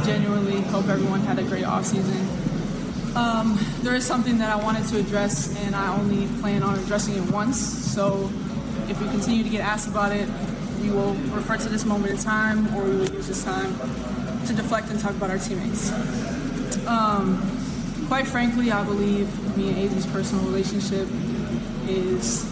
genuinely hope everyone had a great offseason. There is something that I wanted to address, and I only plan on addressing it once. So if we continue to get asked about it, we will refer to this moment in time, or we will use this time to deflect and talk about our teammates. Quite frankly, I believe me and AZ's personal relationship is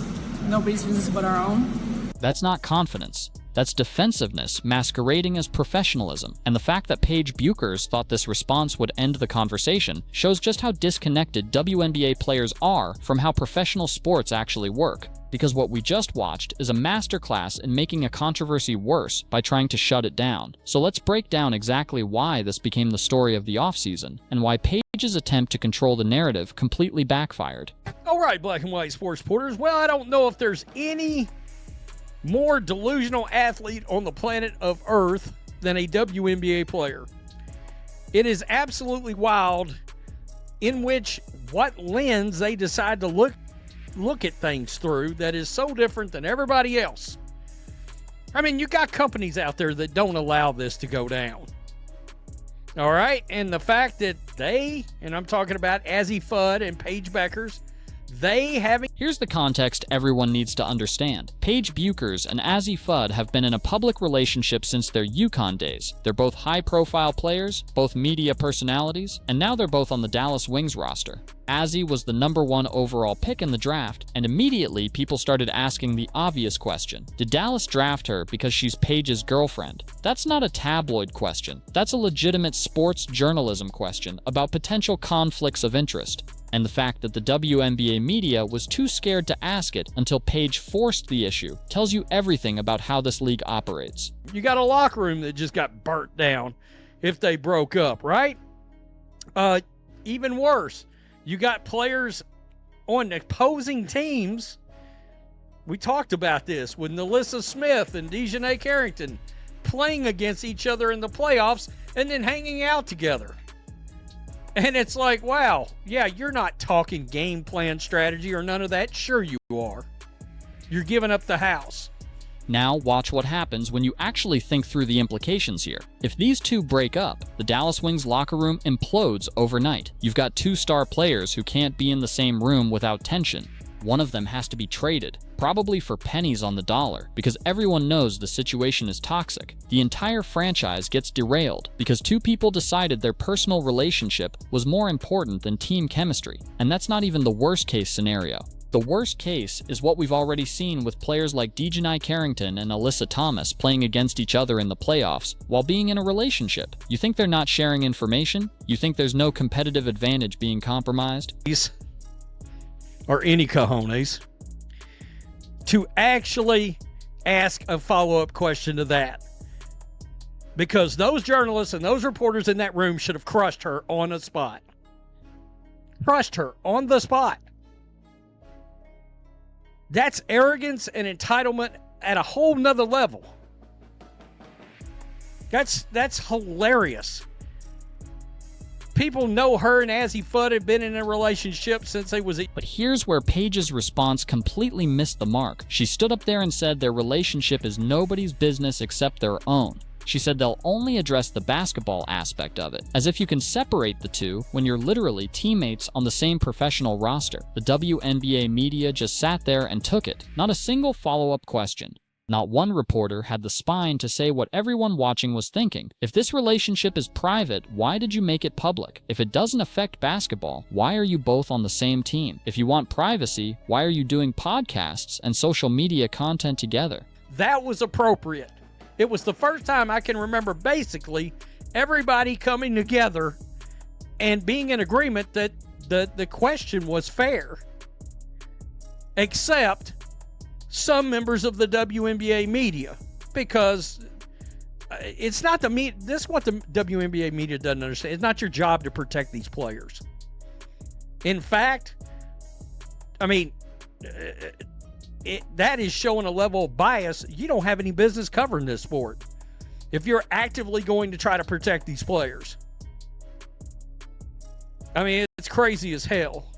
nobody's business but our own. That's not confidence. That's defensiveness masquerading as professionalism. And the fact that Paige Buchers thought this response would end the conversation shows just how disconnected WNBA players are from how professional sports actually work. Because what we just watched is a masterclass in making a controversy worse by trying to shut it down. So let's break down exactly why this became the story of the offseason, and why Paige's attempt to control the narrative completely backfired. All right, black and white sports reporters. Well, I don't know if there's any more delusional athlete on the planet of Earth than a WNBA player. It is absolutely wild in what lens they decide to look at things through that is so different than everybody else. I mean, you got companies out there that don't allow this to go down. All right? And the fact that and I'm talking about Azzi Fudd and Paige Buchers, Here's the context everyone needs to understand. Paige Buchers and Azzi Fudd have been in a public relationship since their UConn days. They're both high-profile players, both media personalities, and now they're both on the Dallas Wings roster. Azzi was the #1 overall pick in the draft, and immediately people started asking the obvious question. Did Dallas draft her because she's Paige's girlfriend? That's not a tabloid question. That's a legitimate sports journalism question about potential conflicts of interest. And the fact that the WNBA media was too scared to ask it until Paige forced the issue tells you everything about how this league operates. You got a locker room that just got burnt down if they broke up, right? Even worse, you got players on opposing teams. We talked about this with Nalissa Smith and DeJounte Carrington playing against each other in the playoffs and then hanging out together. And it's like, wow, yeah, you're not talking game plan strategy or none of that. Sure you are. You're giving up the house. Now watch what happens when you actually think through the implications here. If these two break up, the Dallas Wings locker room implodes overnight. You've got two star players who can't be in the same room without tension. One of them has to be traded, probably for pennies on the dollar, because everyone knows the situation is toxic. The entire franchise gets derailed because two people decided their personal relationship was more important than team chemistry. And that's not even the worst case scenario. The worst case is what we've already seen with players like DeJounte Carrington and Alyssa Thomas playing against each other in the playoffs while being in a relationship. You think they're not sharing information? You think there's no competitive advantage being compromised? Or any cojones to actually ask a follow-up question to that. Because those journalists and those reporters in that room should have crushed her on the spot. Crushed her on the spot. That's arrogance and entitlement at a whole nother level. That's hilarious. People know her and Azzi Fudd have been in a relationship since they was... But here's where Paige's response completely missed the mark. She stood up there and said their relationship is nobody's business except their own. She said they'll only address the basketball aspect of it, as if you can separate the two when you're literally teammates on the same professional roster. The WNBA media just sat there and took it. Not a single follow-up question. Not one reporter had the spine to say what everyone watching was thinking. If this relationship is private, why did you make it public? If it doesn't affect basketball, why are you both on the same team? If you want privacy, why are you doing podcasts and social media content together? That was appropriate. It was the first time I can remember basically everybody coming together and being in agreement that the question was fair. Except some members of the WNBA media, because it's not the media. This is what the WNBA media doesn't understand. It's not your job to protect these players. In fact, I mean, that is showing a level of bias. You don't have any business covering this sport if you're actively going to try to protect these players. I mean, it's crazy as hell.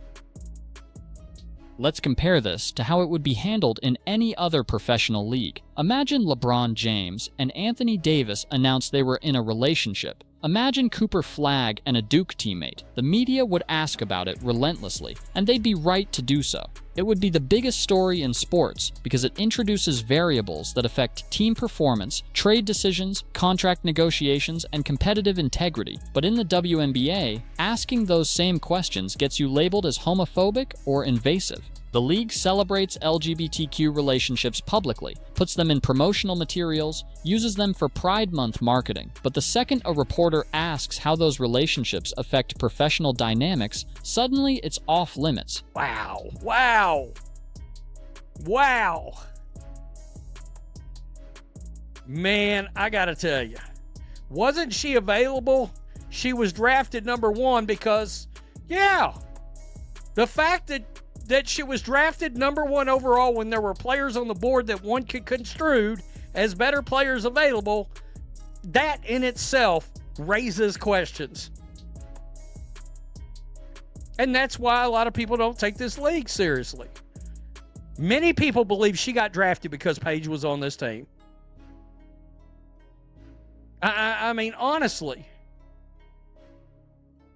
Let's compare this to how it would be handled in any other professional league. Imagine LeBron James and Anthony Davis announced they were in a relationship. Imagine Cooper Flagg and a Duke teammate. The media would ask about it relentlessly, and they'd be right to do so. It would be the biggest story in sports because it introduces variables that affect team performance, trade decisions, contract negotiations, and competitive integrity. But in the WNBA, asking those same questions gets you labeled as homophobic or invasive. The league celebrates LGBTQ relationships publicly, puts them in promotional materials, uses them for Pride Month marketing. But the second a reporter asks how those relationships affect professional dynamics, suddenly it's off limits. Wow. Wow. Wow. Man, I gotta tell you, wasn't she available? She was drafted number 1 because, yeah, the fact that she was drafted number 1 overall when there were players on the board that one could construed as better players available, that in itself raises questions. And that's why a lot of people don't take this league seriously. Many people believe she got drafted because Paige was on this team. I mean, honestly.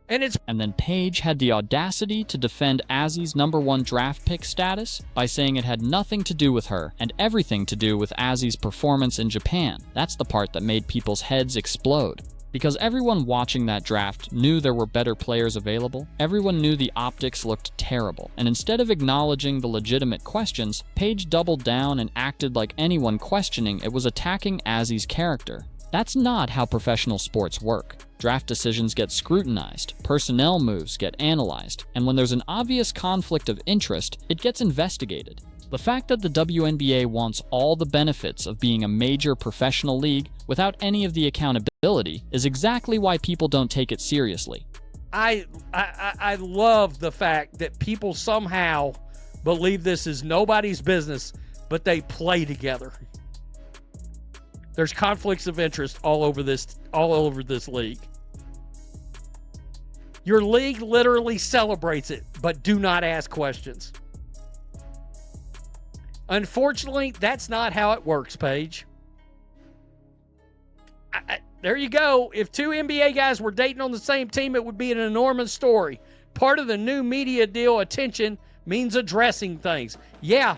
And then Paige had the audacity to defend Azzi's number 1 draft pick status by saying it had nothing to do with her and everything to do with Azzi's performance in Japan. That's the part that made people's heads explode. Because everyone watching that draft knew there were better players available, everyone knew the optics looked terrible, and instead of acknowledging the legitimate questions, Paige doubled down and acted like anyone questioning it was attacking Azzi's character. That's not how professional sports work. Draft decisions get scrutinized, personnel moves get analyzed, and when there's an obvious conflict of interest, it gets investigated. The fact that the WNBA wants all the benefits of being a major professional league without any of the accountability is exactly why people don't take it seriously. I love the fact that people somehow believe this is nobody's business, but they play together. There's conflicts of interest all over this league. Your league literally celebrates it, but do not ask questions. Unfortunately, that's not how it works, Paige. There you go. If 2 NBA guys were dating on the same team, it would be an enormous story. Part of the new media deal, attention, means addressing things. Yeah,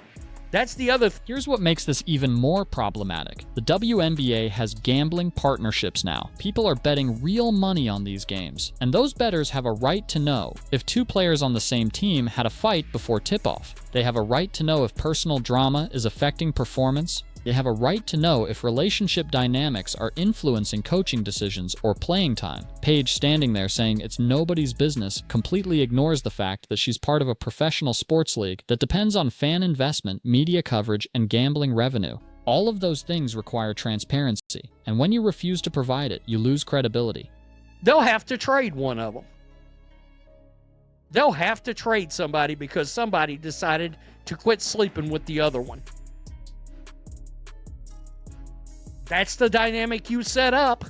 that's the other. Here's what makes this even more problematic. The WNBA has gambling partnerships now. People are betting real money on these games, and those bettors have a right to know if 2 players on the same team had a fight before tip-off. They have a right to know if personal drama is affecting performance. They have a right to know if relationship dynamics are influencing coaching decisions or playing time. Paige, standing there saying it's nobody's business, completely ignores the fact that she's part of a professional sports league that depends on fan investment, media coverage, and gambling revenue. All of those things require transparency, and when you refuse to provide it, you lose credibility. They'll have to trade one of them. They'll have to trade somebody because somebody decided to quit sleeping with the other one. That's the dynamic you set up.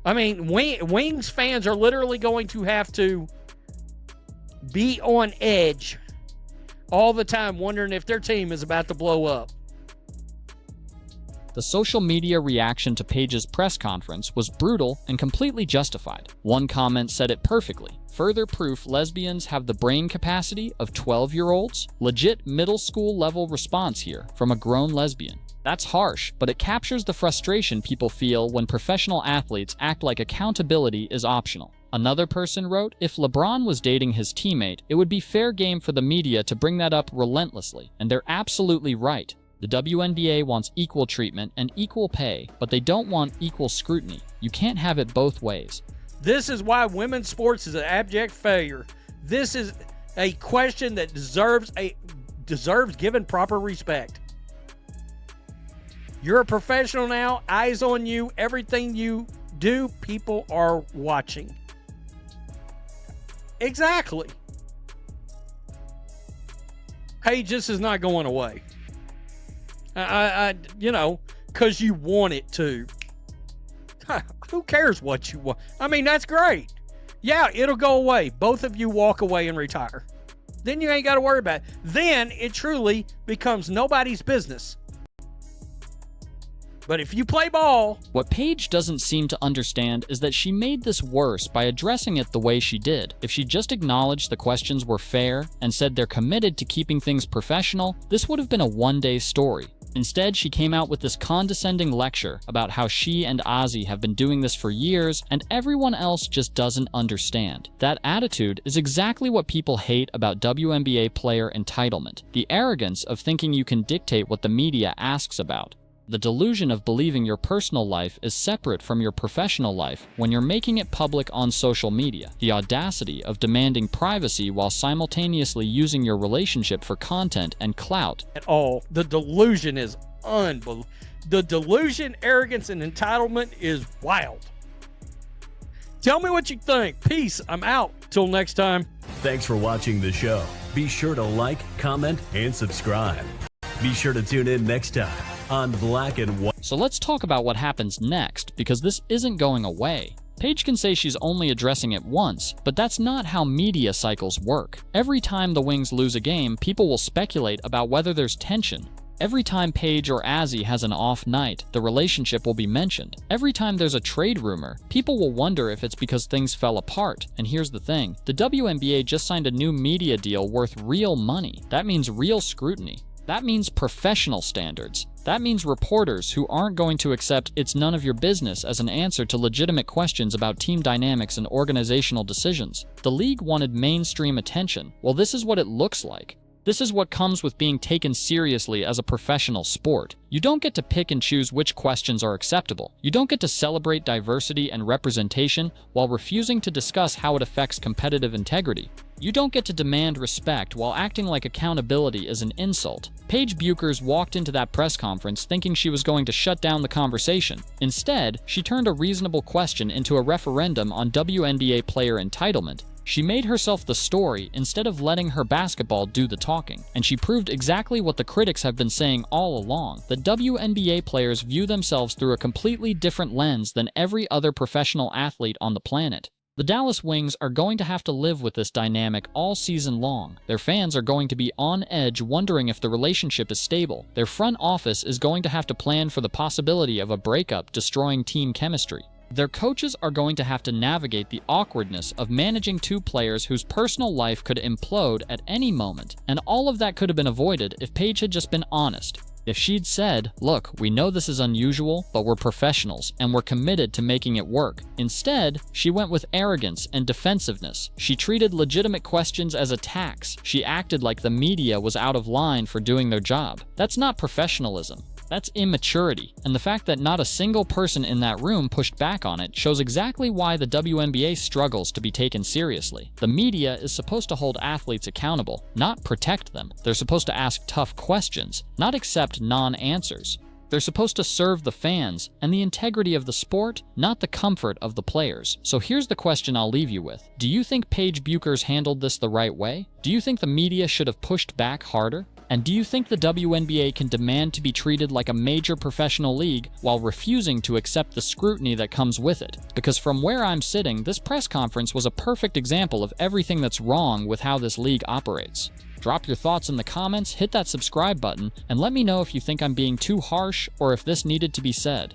I mean, Wings fans are literally going to have to be on edge all the time, wondering if their team is about to blow up. The social media reaction to Paige's press conference was brutal and completely justified. One comment said it perfectly. Further proof lesbians have the brain capacity of 12-year-olds? Legit middle school level response here from a grown lesbian. That's harsh, but it captures the frustration people feel when professional athletes act like accountability is optional. Another person wrote, if LeBron was dating his teammate, it would be fair game for the media to bring that up relentlessly, and they're absolutely right. The WNBA wants equal treatment and equal pay, but they don't want equal scrutiny. You can't have it both ways. This is why women's sports is an abject failure. This is a question that deserves given proper respect. You're a professional now, eyes on you, everything you do, people are watching. Exactly. Paige, this is not going away. Because you want it to. Who cares what you want? I mean, that's great. Yeah, it'll go away. Both of you walk away and retire. Then you ain't got to worry about it. Then it truly becomes nobody's business. But if you play ball, What Paige doesn't seem to understand is that she made this worse by addressing it the way she did. If she just acknowledged the questions were fair and said they're committed to keeping things professional, this would have been a one-day story. Instead, she came out with this condescending lecture about how she and Ozzy have been doing this for years and everyone else just doesn't understand. That attitude is exactly what people hate about WNBA player entitlement, the arrogance of thinking you can dictate what the media asks about. The delusion of believing your personal life is separate from your professional life when you're making it public on social media. The audacity of demanding privacy while simultaneously using your relationship for content and clout. at all, the delusion is unbelievable. The delusion, arrogance, and entitlement is wild. Tell me what you think. Peace. I'm out. Till next time. Thanks for watching the show. Be sure to like, comment, and subscribe. Be sure to tune in next time on Black and White. So let's talk about what happens next, because this isn't going away. Paige can say she's only addressing it once, but that's not how media cycles work. Every time the Wings lose a game, people will speculate about whether there's tension. Every time Paige or Azzy has an off night, the relationship will be mentioned. Every time there's a trade rumor, people will wonder if it's because things fell apart. And here's the thing, the WNBA just signed a new media deal worth real money. That means real scrutiny. That means professional standards. That means reporters who aren't going to accept "it's none of your business" as an answer to legitimate questions about team dynamics and organizational decisions. The league wanted mainstream attention. Well, this is what it looks like. This is what comes with being taken seriously as a professional sport. You don't get to pick and choose which questions are acceptable. You don't get to celebrate diversity and representation while refusing to discuss how it affects competitive integrity. You don't get to demand respect while acting like accountability is an insult. Paige Buchers walked into that press conference thinking she was going to shut down the conversation. Instead, she turned a reasonable question into a referendum on WNBA player entitlement. She made herself the story instead of letting her basketball do the talking, and she proved exactly what the critics have been saying all along, that WNBA players view themselves through a completely different lens than every other professional athlete on the planet. The Dallas Wings are going to have to live with this dynamic all season long. Their fans are going to be on edge wondering if the relationship is stable. Their front office is going to have to plan for the possibility of a breakup destroying team chemistry. Their coaches are going to have to navigate the awkwardness of managing two players whose personal life could implode at any moment, and all of that could have been avoided if Paige had just been honest. If she'd said, "Look, we know this is unusual, but we're professionals, and we're committed to making it work." Instead, she went with arrogance and defensiveness. She treated legitimate questions as attacks. She acted like the media was out of line for doing their job. That's not professionalism. That's immaturity, and the fact that not a single person in that room pushed back on it shows exactly why the WNBA struggles to be taken seriously. The media is supposed to hold athletes accountable, not protect them. They're supposed to ask tough questions, not accept non-answers. They're supposed to serve the fans and the integrity of the sport, not the comfort of the players. So here's the question I'll leave you with. Do you think Paige Buchers handled this the right way? Do you think the media should have pushed back harder? And do you think the WNBA can demand to be treated like a major professional league while refusing to accept the scrutiny that comes with it? Because from where I'm sitting, this press conference was a perfect example of everything that's wrong with how this league operates. Drop your thoughts in the comments, hit that subscribe button, and let me know if you think I'm being too harsh or if this needed to be said.